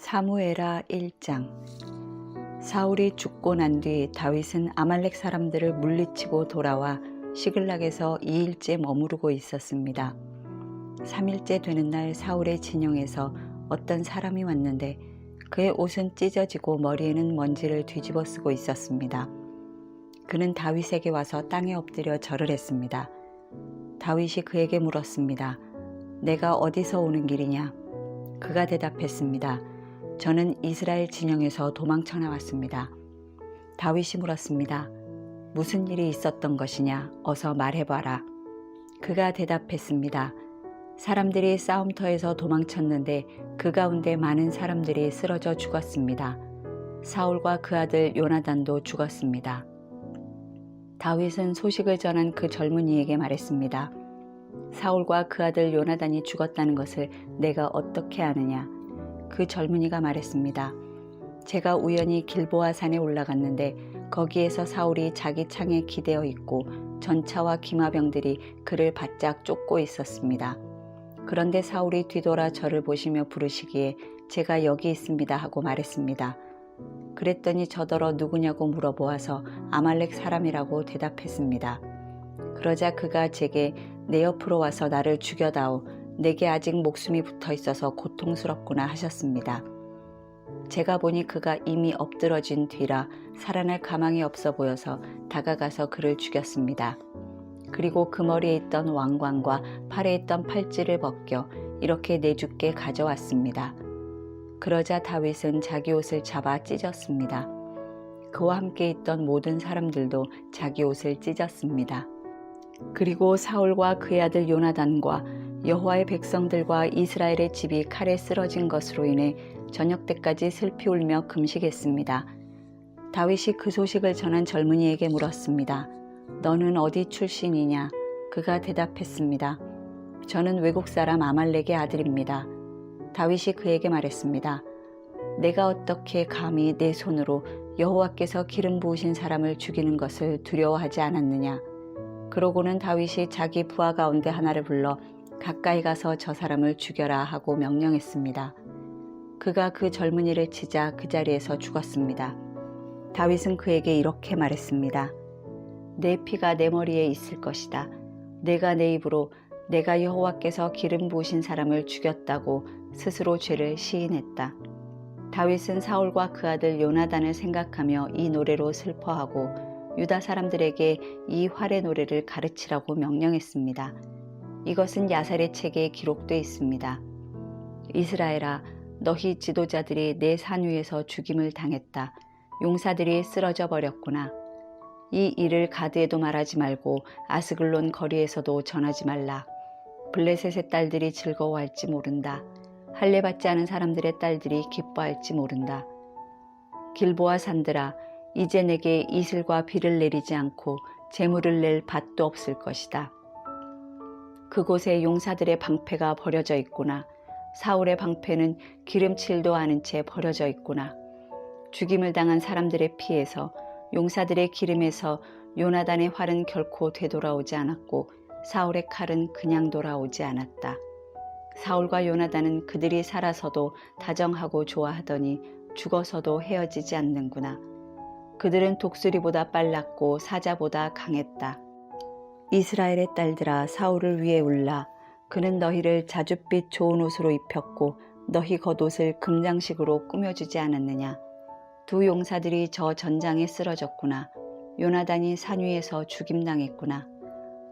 사무엘하 1장. 사울이 죽고 난 뒤 다윗은 아말렉 사람들을 물리치고 돌아와 시글락에서 2일째 머무르고 있었습니다. 3일째 되는 날 사울의 진영에서 어떤 사람이 왔는데 그의 옷은 찢어지고 머리에는 먼지를 뒤집어 쓰고 있었습니다. 그는 다윗에게 와서 땅에 엎드려 절을 했습니다. 다윗이 그에게 물었습니다. 내가 어디서 오는 길이냐? 그가 대답했습니다. 저는 이스라엘 진영에서 도망쳐 나왔습니다. 다윗이 물었습니다. 무슨 일이 있었던 것이냐? 어서 말해봐라. 그가 대답했습니다. 사람들이 싸움터에서 도망쳤는데 그 가운데 많은 사람들이 쓰러져 죽었습니다. 사울과 그 아들 요나단도 죽었습니다. 다윗은 소식을 전한 그 젊은이에게 말했습니다. 사울과 그 아들 요나단이 죽었다는 것을 내가 어떻게 아느냐? 그 젊은이가 말했습니다. 제가 우연히 길보아 산에 올라갔는데 거기에서 사울이 자기 창에 기대어 있고 전차와 기마병들이 그를 바짝 쫓고 있었습니다. 그런데 사울이 뒤돌아 저를 보시며 부르시기에 제가 여기 있습니다 하고 말했습니다. 그랬더니 저더러 누구냐고 물어보아서 아말렉 사람이라고 대답했습니다. 그러자 그가 제게 내 옆으로 와서 나를 죽여다오. 내게 아직 목숨이 붙어 있어서 고통스럽구나 하셨습니다. 제가 보니 그가 이미 엎드러진 뒤라 살아날 가망이 없어 보여서 다가가서 그를 죽였습니다. 그리고 그 머리에 있던 왕관과 팔에 있던 팔찌를 벗겨 이렇게 내주께 가져왔습니다. 그러자 다윗은 자기 옷을 잡아 찢었습니다. 그와 함께 있던 모든 사람들도 자기 옷을 찢었습니다. 그리고 사울과 그의 아들 요나단과 여호와의 백성들과 이스라엘의 집이 칼에 쓰러진 것으로 인해 저녁 때까지 슬피 울며 금식했습니다. 다윗이 그 소식을 전한 젊은이에게 물었습니다. 너는 어디 출신이냐? 그가 대답했습니다. 저는 외국 사람 아말렉의 아들입니다. 다윗이 그에게 말했습니다. 내가 어떻게 감히 내 손으로 여호와께서 기름 부으신 사람을 죽이는 것을 두려워하지 않았느냐? 그러고는 다윗이 자기 부하 가운데 하나를 불러 가까이 가서 저 사람을 죽여라 하고 명령했습니다. 그가 그 젊은이를 치자 그 자리에서 죽었습니다. 다윗은 그에게 이렇게 말했습니다. 내 피가 내 머리에 있을 것이다. 내가 내 입으로 내가 여호와께서 기름 부으신 사람을 죽였다고 스스로 죄를 시인했다. 다윗은 사울과 그 아들 요나단을 생각하며 이 노래로 슬퍼하고 유다 사람들에게 이 활의 노래를 가르치라고 명령했습니다. 이것은 야살의 책에 기록되어 있습니다. 이스라엘아, 너희 지도자들이 내 산 위에서 죽임을 당했다. 용사들이 쓰러져 버렸구나. 이 일을 가드에도 말하지 말고 아스글론 거리에서도 전하지 말라. 블레셋의 딸들이 즐거워할지 모른다. 할례 받지 않은 사람들의 딸들이 기뻐할지 모른다. 길보아 산들아, 이제 내게 이슬과 비를 내리지 않고 재물을 낼 밭도 없을 것이다. 그곳에 용사들의 방패가 버려져 있구나. 사울의 방패는 기름칠도 않은 채 버려져 있구나. 죽임을 당한 사람들의 피에서 용사들의 기름에서 요나단의 활은 결코 되돌아오지 않았고 사울의 칼은 그냥 돌아오지 않았다. 사울과 요나단은 그들이 살아서도 다정하고 좋아하더니 죽어서도 헤어지지 않는구나. 그들은 독수리보다 빨랐고 사자보다 강했다. 이스라엘의 딸들아, 사울을 위해 울라. 그는 너희를 자줏빛 좋은 옷으로 입혔고 너희 겉옷을 금장식으로 꾸며주지 않았느냐. 두 용사들이 저 전장에 쓰러졌구나. 요나단이 산 위에서 죽임당했구나.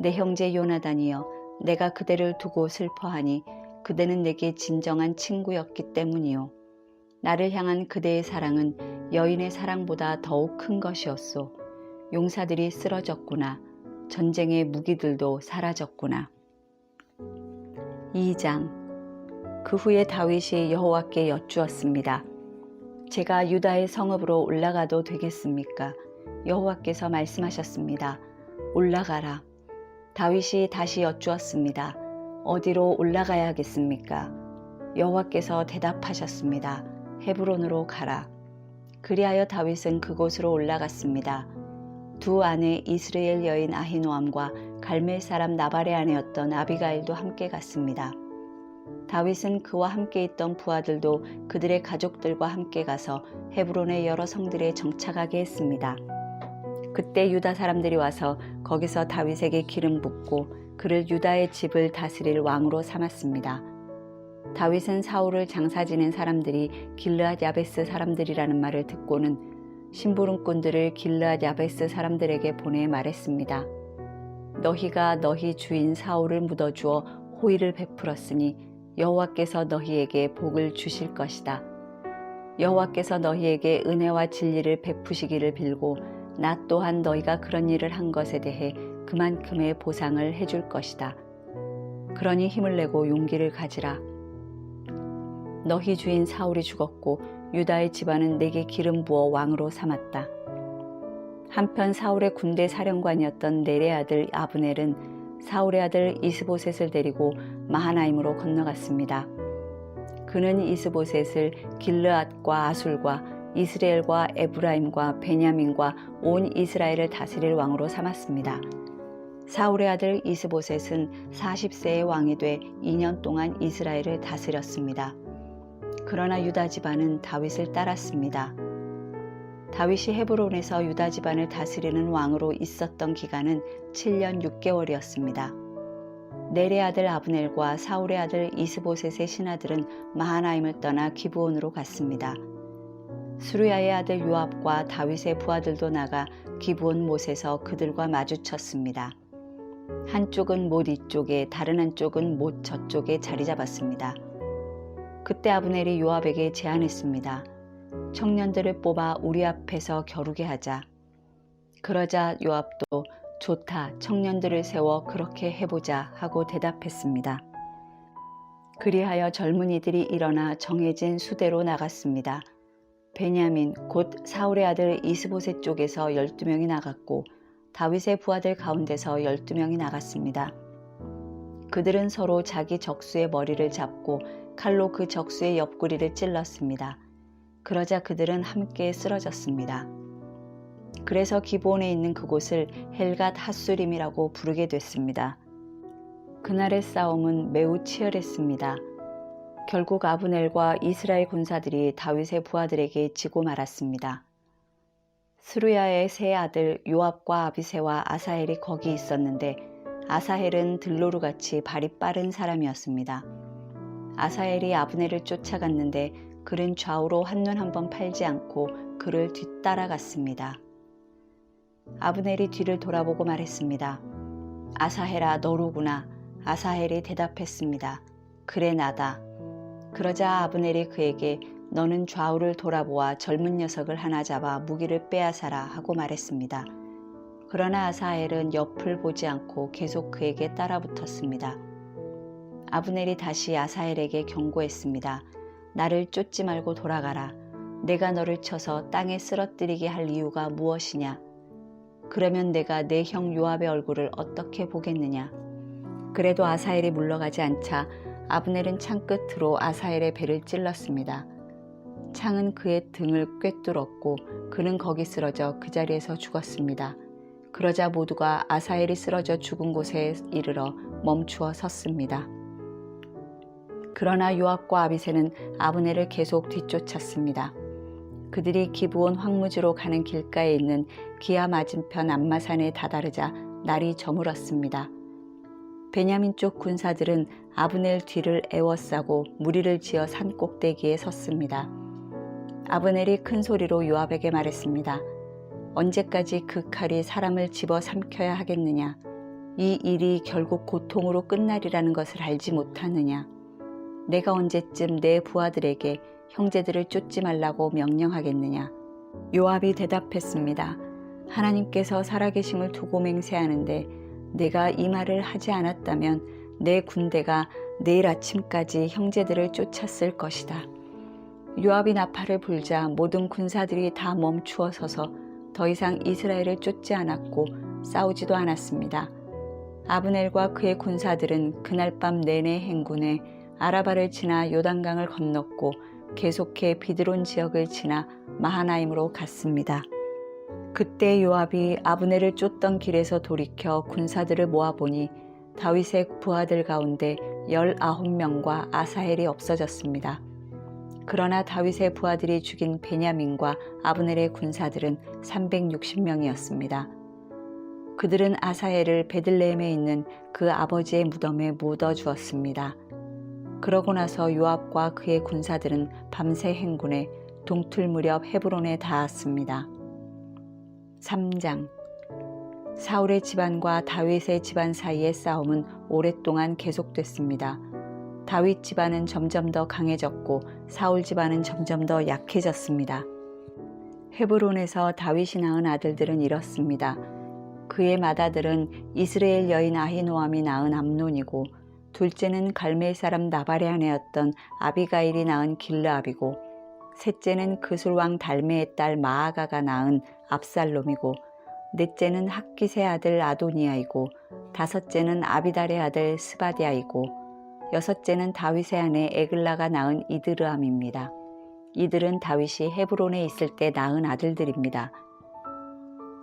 내 형제 요나단이여, 내가 그대를 두고 슬퍼하니 그대는 내게 진정한 친구였기 때문이요. 나를 향한 그대의 사랑은 여인의 사랑보다 더욱 큰 것이었소. 용사들이 쓰러졌구나. 전쟁의 무기들도 사라졌구나. 2장. 그 후에 다윗이 여호와께 여쭈었습니다. 제가 유다의 성읍으로 올라가도 되겠습니까? 여호와께서 말씀하셨습니다. 올라가라. 다윗이 다시 여쭈었습니다. 어디로 올라가야겠습니까? 여호와께서 대답하셨습니다. 헤브론으로 가라. 그리하여 다윗은 그곳으로 올라갔습니다. 두 아내 이스라엘 여인 아히노암과 갈멜 사람 나발의 아내였던 아비가일도 함께 갔습니다. 다윗은 그와 함께 있던 부하들도 그들의 가족들과 함께 가서 헤브론의 여러 성들에 정착하게 했습니다. 그때 유다 사람들이 와서 거기서 다윗에게 기름 붓고 그를 유다의 집을 다스릴 왕으로 삼았습니다. 다윗은 사울을 장사 지낸 사람들이 길르앗 야베스 사람들이라는 말을 듣고는 심부름꾼들을 길르앗 야베스 사람들에게 보내 말했습니다. 너희가 너희 주인 사울을 묻어주어 호의를 베풀었으니 여호와께서 너희에게 복을 주실 것이다. 여호와께서 너희에게 은혜와 진리를 베푸시기를 빌고 나 또한 너희가 그런 일을 한 것에 대해 그만큼의 보상을 해줄 것이다. 그러니 힘을 내고 용기를 가지라. 너희 주인 사울이 죽었고 유다의 집안은 내게 기름 부어 왕으로 삼았다. 한편 사울의 군대 사령관이었던 넬의 아들 아브넬은 사울의 아들 이스보셋을 데리고 마하나임으로 건너갔습니다. 그는 이스보셋을 길르앗과 아술과 이스라엘과 에브라임과 베냐민과 온 이스라엘을 다스릴 왕으로 삼았습니다. 사울의 아들 이스보셋은 40세의 왕이 돼 2년 동안 이스라엘을 다스렸습니다. 그러나 유다 집안은 다윗을 따랐습니다. 다윗이 헤브론에서 유다 집안을 다스리는 왕으로 있었던 기간은 7년 6개월이었습니다. 넬의 아들 아브넬과 사울의 아들 이스보셋의 신하들은 마하나임을 떠나 기브온으로 갔습니다. 수르야의 아들 요압과 다윗의 부하들도 나가 기브온 못에서 그들과 마주쳤습니다. 한쪽은 못 이쪽에 다른 한쪽은 못 저쪽에 자리 잡았습니다. 그때 아브넬이 요압에게 제안했습니다. 청년들을 뽑아 우리 앞에서 겨루게 하자. 그러자 요압도 좋다, 청년들을 세워 그렇게 해보자 하고 대답했습니다. 그리하여 젊은이들이 일어나 정해진 수대로 나갔습니다. 베냐민 곧 사울의 아들 이스보셋 쪽에서 12명이 나갔고 다윗의 부하들 가운데서 12명이 나갔습니다. 그들은 서로 자기 적수의 머리를 잡고 칼로 그 적수의 옆구리를 찔렀습니다. 그러자 그들은 함께 쓰러졌습니다. 그래서 기브온에 있는 그곳을 헬갓 핫수림이라고 부르게 됐습니다. 그날의 싸움은 매우 치열했습니다. 결국 아브넬과 이스라엘 군사들이 다윗의 부하들에게 지고 말았습니다. 스루야의 세 아들 요압과 아비새와 아사헬이 거기 있었는데 아사헬은 들로루같이 발이 빠른 사람이었습니다. 아사헬이 아브넬을 쫓아갔는데 그는 좌우로 한눈 한번 팔지 않고 그를 뒤따라갔습니다. 아브넬이 뒤를 돌아보고 말했습니다. 아사헬아, 너로구나. 아사헬이 대답했습니다. 그래, 나다. 그러자 아브넬이 그에게 너는 좌우를 돌아보아 젊은 녀석을 하나 잡아 무기를 빼앗아라 하고 말했습니다. 그러나 아사헬은 옆을 보지 않고 계속 그에게 따라붙었습니다. 아브넬이 다시 아사헬에게 경고했습니다. 나를 쫓지 말고 돌아가라. 내가 너를 쳐서 땅에 쓰러뜨리게 할 이유가 무엇이냐? 그러면 내가 내 형 요압의 얼굴을 어떻게 보겠느냐? 그래도 아사헬이 물러가지 않자 아브넬은 창 끝으로 아사헬의 배를 찔렀습니다. 창은 그의 등을 꿰뚫었고 그는 거기 쓰러져 그 자리에서 죽었습니다. 그러자 모두가 아사헬이 쓰러져 죽은 곳에 이르러 멈추어 섰습니다. 그러나 요압과 아비새는 아브넬을 계속 뒤쫓았습니다. 그들이 기브온 황무지로 가는 길가에 있는 기아 맞은편 암마산에 다다르자 날이 저물었습니다. 베냐민 쪽 군사들은 아브넬 뒤를 에워싸고 무리를 지어 산 꼭대기에 섰습니다. 아브넬이 큰 소리로 요압에게 말했습니다. 언제까지 그 칼이 사람을 집어 삼켜야 하겠느냐? 이 일이 결국 고통으로 끝나리라는 것을 알지 못하느냐? 내가 언제쯤 내 부하들에게 형제들을 쫓지 말라고 명령하겠느냐? 요압이 대답했습니다. 하나님께서 살아계심을 두고 맹세하는데 내가 이 말을 하지 않았다면 내 군대가 내일 아침까지 형제들을 쫓았을 것이다. 요압이 나팔을 불자 모든 군사들이 다 멈추어 서서 더 이상 이스라엘을 쫓지 않았고 싸우지도 않았습니다. 아브넬과 그의 군사들은 그날 밤 내내 행군해 아라바를 지나 요단강을 건넜고 계속해 비드론 지역을 지나 마하나임으로 갔습니다. 그때 요압이 아브넬을 쫓던 길에서 돌이켜 군사들을 모아보니 다윗의 부하들 가운데 19명과 아사헬이 없어졌습니다. 그러나 다윗의 부하들이 죽인 베냐민과 아브넬의 군사들은 360명이었습니다. 그들은 아사헬을 베들레헴에 있는 그 아버지의 무덤에 묻어 주었습니다. 그러고 나서 요압과 그의 군사들은 밤새 행군해 동틀 무렵 헤브론에 닿았습니다. 3장. 사울의 집안과 다윗의 집안 사이의 싸움은 오랫동안 계속됐습니다. 다윗 집안은 점점 더 강해졌고 사울 집안은 점점 더 약해졌습니다. 헤브론에서 다윗이 낳은 아들들은 이렇습니다. 그의 맏아들은 이스라엘 여인 아히노암이 낳은 암논이고, 둘째는 갈멜 사람 나발의 아내였던 아비가일이 낳은 길르압이고, 셋째는 그술왕 달메의 딸 마아가가 낳은 압살롬이고, 넷째는 학깃의 아들 아도니아이고, 다섯째는 아비달의 아들 스바디아이고, 여섯째는 다윗의 아내 에글라가 낳은 이드르암입니다. 이들은 다윗이 헤브론에 있을 때 낳은 아들들입니다.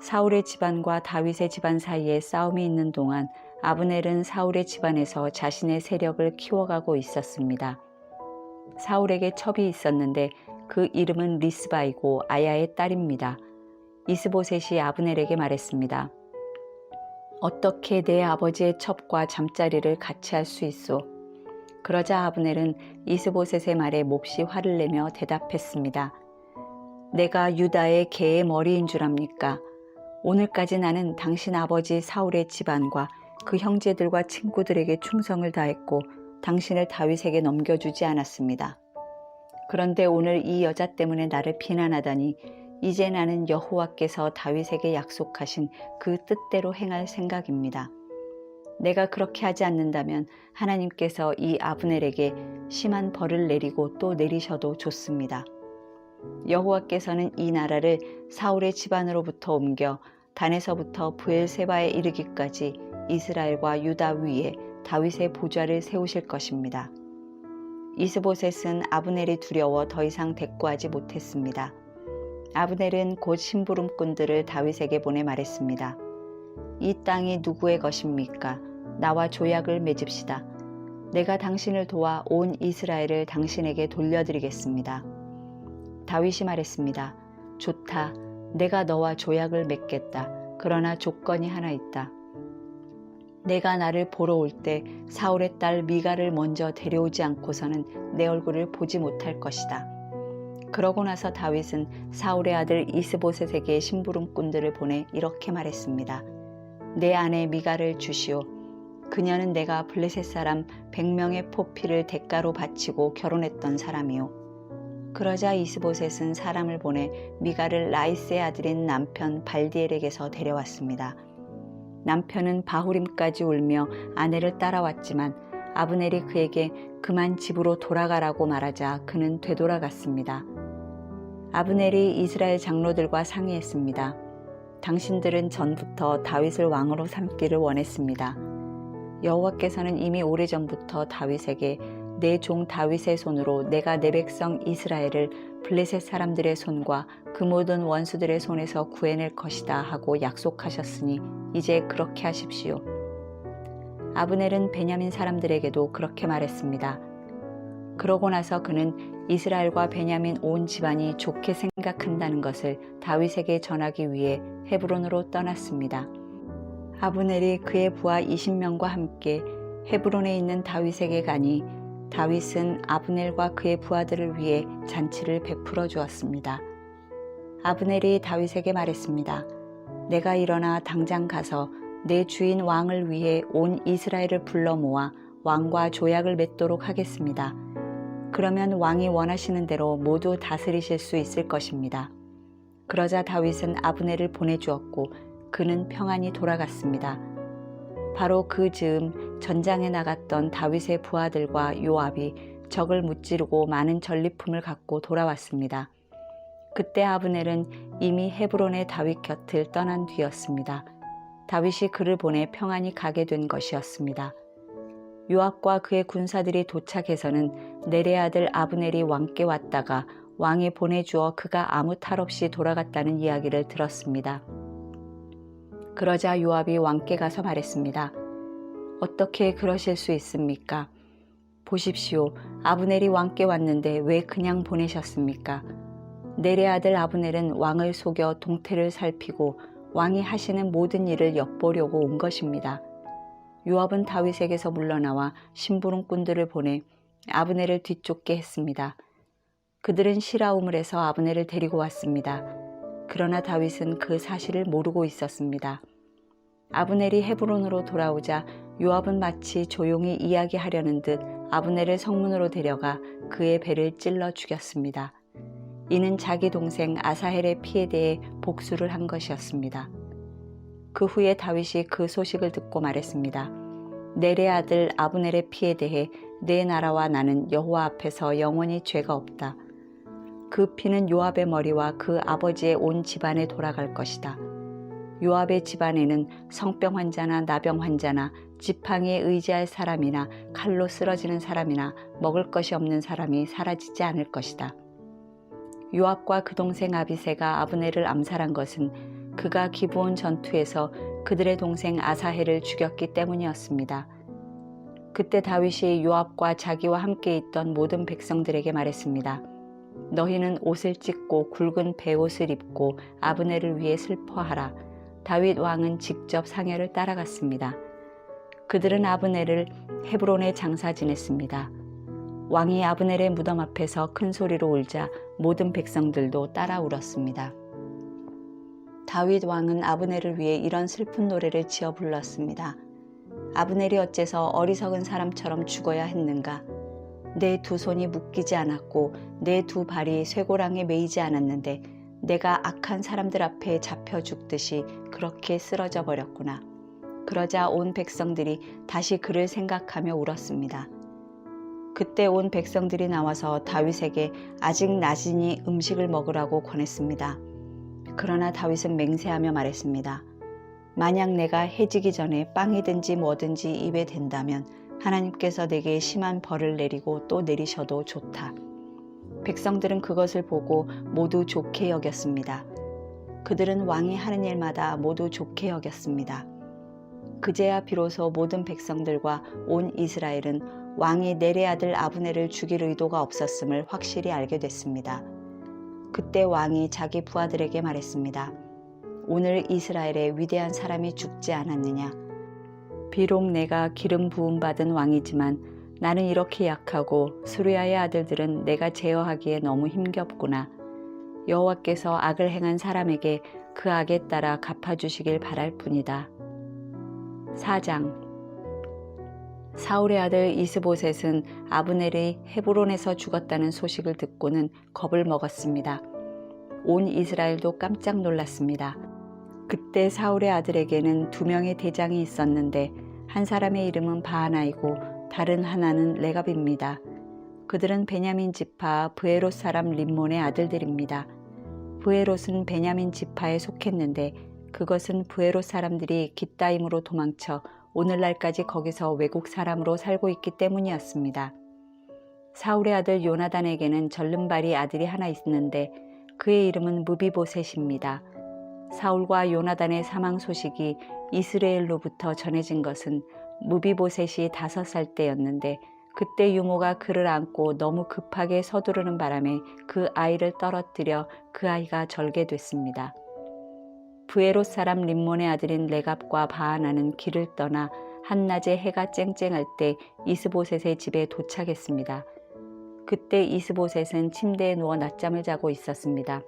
사울의 집안과 다윗의 집안 사이에 싸움이 있는 동안 아브넬은 사울의 집안에서 자신의 세력을 키워가고 있었습니다. 사울에게 첩이 있었는데 그 이름은 리스바이고 아야의 딸입니다. 이스보셋이 아브넬에게 말했습니다. 어떻게 내 아버지의 첩과 잠자리를 같이 할 수 있소? 그러자 아브넬은 이스보셋의 말에 몹시 화를 내며 대답했습니다. 내가 유다의 개의 머리인 줄 압니까? 오늘까지 나는 당신 아버지 사울의 집안과 그 형제들과 친구들에게 충성을 다했고 당신을 다윗에게 넘겨주지 않았습니다. 그런데 오늘 이 여자 때문에 나를 비난하다니 이제 나는 여호와께서 다윗에게 약속하신 그 뜻대로 행할 생각입니다. 내가 그렇게 하지 않는다면 하나님께서 이 아브넬에게 심한 벌을 내리고 또 내리셔도 좋습니다. 여호와께서는 이 나라를 사울의 집안으로부터 옮겨 단에서부터 브엘세바에 이르기까지 이스라엘과 유다 위에 다윗의 보좌를 세우실 것입니다. 이스보셋은 아브넬이 두려워 더 이상 대꾸하지 못했습니다. 아브넬은 곧 심부름꾼들을 다윗에게 보내 말했습니다. 이 땅이 누구의 것입니까? 나와 조약을 맺읍시다. 내가 당신을 도와 온 이스라엘을 당신에게 돌려드리겠습니다. 다윗이 말했습니다. 좋다. 내가 너와 조약을 맺겠다. 그러나 조건이 하나 있다. 내가 나를 보러 올 때 사울의 딸 미갈을 먼저 데려오지 않고서는 내 얼굴을 보지 못할 것이다. 그러고 나서 다윗은 사울의 아들 이스보셋에게 심부름꾼들을 보내 이렇게 말했습니다. 내 아내 미갈을 주시오. 그녀는 내가 블레셋 사람 100명의 포피를 대가로 바치고 결혼했던 사람이오. 그러자 이스보셋은 사람을 보내 미갈을 라이스의 아들인 남편 발디엘에게서 데려왔습니다. 남편은 바후림까지 울며 아내를 따라왔지만 아브넬이 그에게 그만 집으로 돌아가라고 말하자 그는 되돌아갔습니다. 아브넬이 이스라엘 장로들과 상의했습니다. 당신들은 전부터 다윗을 왕으로 삼기를 원했습니다. 여호와께서는 이미 오래전부터 다윗에게 내 종 다윗의 손으로 내가 내 백성 이스라엘을 블레셋 사람들의 손과 그 모든 원수들의 손에서 구해낼 것이다 하고 약속하셨으니 이제 그렇게 하십시오. 아브넬은 베냐민 사람들에게도 그렇게 말했습니다. 그러고 나서 그는 이스라엘과 베냐민 온 집안이 좋게 생각한다는 것을 다윗에게 전하기 위해 헤브론으로 떠났습니다. 아브넬이 그의 부하 20명과 함께 헤브론에 있는 다윗에게 가니 다윗은 아브넬과 그의 부하들을 위해 잔치를 베풀어 주었습니다. 아브넬이 다윗에게 말했습니다. 내가 일어나 당장 가서 내 주인 왕을 위해 온 이스라엘을 불러 모아 왕과 조약을 맺도록 하겠습니다. 그러면 왕이 원하시는 대로 모두 다스리실 수 있을 것입니다. 그러자 다윗은 아브넬을 보내주었고 그는 평안히 돌아갔습니다. 바로 그 즈음 전장에 나갔던 다윗의 부하들과 요압이 적을 무찌르고 많은 전리품을 갖고 돌아왔습니다. 그때 아브넬은 이미 헤브론의 다윗 곁을 떠난 뒤였습니다. 다윗이 그를 보내 평안히 가게 된 것이었습니다. 요압과 그의 군사들이 도착해서는 넬의 아들 아브넬이 왕께 왔다가 왕이 보내주어 그가 아무 탈 없이 돌아갔다는 이야기를 들었습니다. 그러자 요압이 왕께 가서 말했습니다. 어떻게 그러실 수 있습니까? 보십시오. 아브넬이 왕께 왔는데 왜 그냥 보내셨습니까? 넬의 아들 아브넬은 왕을 속여 동태를 살피고 왕이 하시는 모든 일을 엿보려고 온 것입니다. 요압은 다윗에게서 물러나와 심부름꾼들을 보내 아브넬을 뒤쫓게 했습니다. 그들은 시라움을 해서 아브넬을 데리고 왔습니다. 그러나 다윗은 그 사실을 모르고 있었습니다. 아브넬이 헤브론으로 돌아오자 요압은 마치 조용히 이야기하려는 듯 아브넬을 성문으로 데려가 그의 배를 찔러 죽였습니다. 이는 자기 동생 아사헬의 피에 대해 복수를 한 것이었습니다. 그 후에 다윗이 그 소식을 듣고 말했습니다. 넬의 아들 아브넬의 피에 대해 내 나라와 나는 여호와 앞에서 영원히 죄가 없다. 그 피는 요압의 머리와 그 아버지의 온 집안에 돌아갈 것이다. 요압의 집안에는 성병 환자나 나병 환자나 지팡이에 의지할 사람이나 칼로 쓰러지는 사람이나 먹을 것이 없는 사람이 사라지지 않을 것이다. 요압과 그 동생 아비새가 아브넬을 암살한 것은 그가 기브온 전투에서 그들의 동생 아사헬을 죽였기 때문이었습니다. 그때 다윗이 요압과 자기와 함께 있던 모든 백성들에게 말했습니다. 너희는 옷을 찢고 굵은 베옷을 입고 아브넬을 위해 슬퍼하라. 다윗 왕은 직접 상여를 따라갔습니다. 그들은 아브넬을 헤브론에 장사 지냈습니다. 왕이 아브넬의 무덤 앞에서 큰 소리로 울자 모든 백성들도 따라 울었습니다. 다윗 왕은 아브넬을 위해 이런 슬픈 노래를 지어 불렀습니다. 아브넬이 어째서 어리석은 사람처럼 죽어야 했는가? 내 두 손이 묶이지 않았고 내 두 발이 쇠고랑에 매이지 않았는데 내가 악한 사람들 앞에 잡혀 죽듯이 그렇게 쓰러져 버렸구나. 그러자 온 백성들이 다시 그를 생각하며 울었습니다. 그때 온 백성들이 나와서 다윗에게 아직 낮으니 음식을 먹으라고 권했습니다. 그러나 다윗은 맹세하며 말했습니다. 만약 내가 해지기 전에 빵이든지 뭐든지 입에 댄다면 하나님께서 내게 심한 벌을 내리고 또 내리셔도 좋다. 백성들은 그것을 보고 모두 좋게 여겼습니다. 그들은 왕이 하는 일마다 모두 좋게 여겼습니다. 그제야 비로소 모든 백성들과 온 이스라엘은 왕이 넬의 아들 아브넬을 죽일 의도가 없었음을 확실히 알게 됐습니다. 그때 왕이 자기 부하들에게 말했습니다. 오늘 이스라엘에 위대한 사람이 죽지 않았느냐? 비록 내가 기름 부음 받은 왕이지만 나는 이렇게 약하고 수르야의 아들들은 내가 제어하기에 너무 힘겹구나. 여호와께서 악을 행한 사람에게 그 악에 따라 갚아주시길 바랄 뿐이다. 4장. 사울의 아들 이스보셋은 아브넬이 헤브론에서 죽었다는 소식을 듣고는 겁을 먹었습니다. 온 이스라엘도 깜짝 놀랐습니다. 그때 사울의 아들에게는 2명의 대장이 있었는데 한 사람의 이름은 바하나이고 다른 하나는 레갑입니다. 그들은 베냐민 지파 브에롯 사람 림몬의 아들들입니다. 브에롯은 베냐민 지파에 속했는데 그것은 브에롯 사람들이 깃다임으로 도망쳐 오늘날까지 거기서 외국 사람으로 살고 있기 때문이었습니다. 사울의 아들 요나단에게는 절름발이 아들이 하나 있는데 그의 이름은 무비보셋입니다. 사울과 요나단의 사망 소식이 이스라엘로부터 전해진 것은 무비보셋이 5살 때였는데 그때 유모가 그를 안고 너무 급하게 서두르는 바람에 그 아이를 떨어뜨려 그 아이가 절개됐습니다. 브에롯 사람 림몬의 아들인 레갑과 바하나는 길을 떠나 한낮에 해가 쨍쨍할 때 이스보셋의 집에 도착했습니다. 그때 이스보셋은 침대에 누워 낮잠을 자고 있었습니다.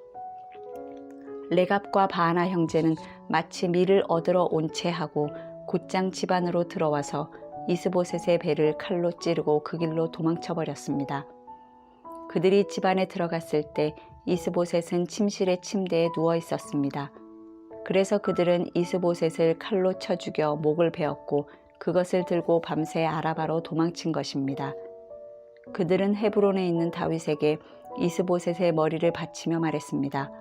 레갑과 바하나 형제는 마치 밀을 얻으러 온 채 하고 곧장 집 안으로 들어와서 이스보셋의 배를 칼로 찌르고 그 길로 도망쳐버렸습니다. 그들이 집 안에 들어갔을 때 이스보셋은 침실의 침대에 누워 있었습니다. 그래서 그들은 이스보셋을 칼로 쳐 죽여 목을 베었고 그것을 들고 밤새 아라바로 도망친 것입니다. 그들은 헤브론에 있는 다윗에게 이스보셋의 머리를 바치며 말했습니다.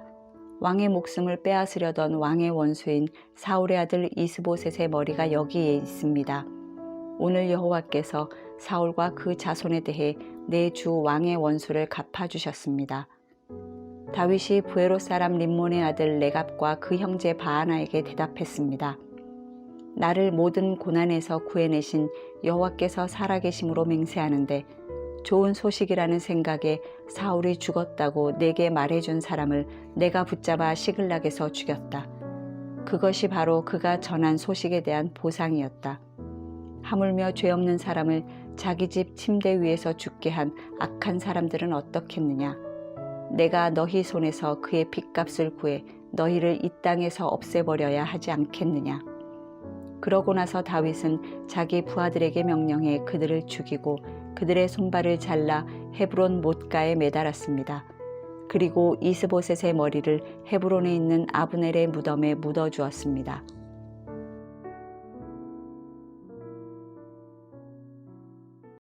왕의 목숨을 빼앗으려던 왕의 원수인 사울의 아들 이스보셋의 머리가 여기에 있습니다. 오늘 여호와께서 사울과 그 자손에 대해 내 주 왕의 원수를 갚아주셨습니다. 다윗이 브에롯 사람 림몬의 아들 레갑과 그 형제 바하나에게 대답했습니다. 나를 모든 고난에서 구해내신 여호와께서 살아계심으로 맹세하는데 좋은 소식이라는 생각에 사울이 죽었다고 내게 말해준 사람을 내가 붙잡아 시글락에서 죽였다. 그것이 바로 그가 전한 소식에 대한 보상이었다. 하물며 죄 없는 사람을 자기 집 침대 위에서 죽게 한 악한 사람들은 어떻겠느냐. 내가 너희 손에서 그의 핏값을 구해 너희를 이 땅에서 없애버려야 하지 않겠느냐. 그러고 나서 다윗은 자기 부하들에게 명령해 그들을 죽이고 그들의 손발을 잘라 헤브론 못가에 매달았습니다. 그리고 이스보셋의 머리를 헤브론에 있는 아브넬의 무덤에 묻어주었습니다.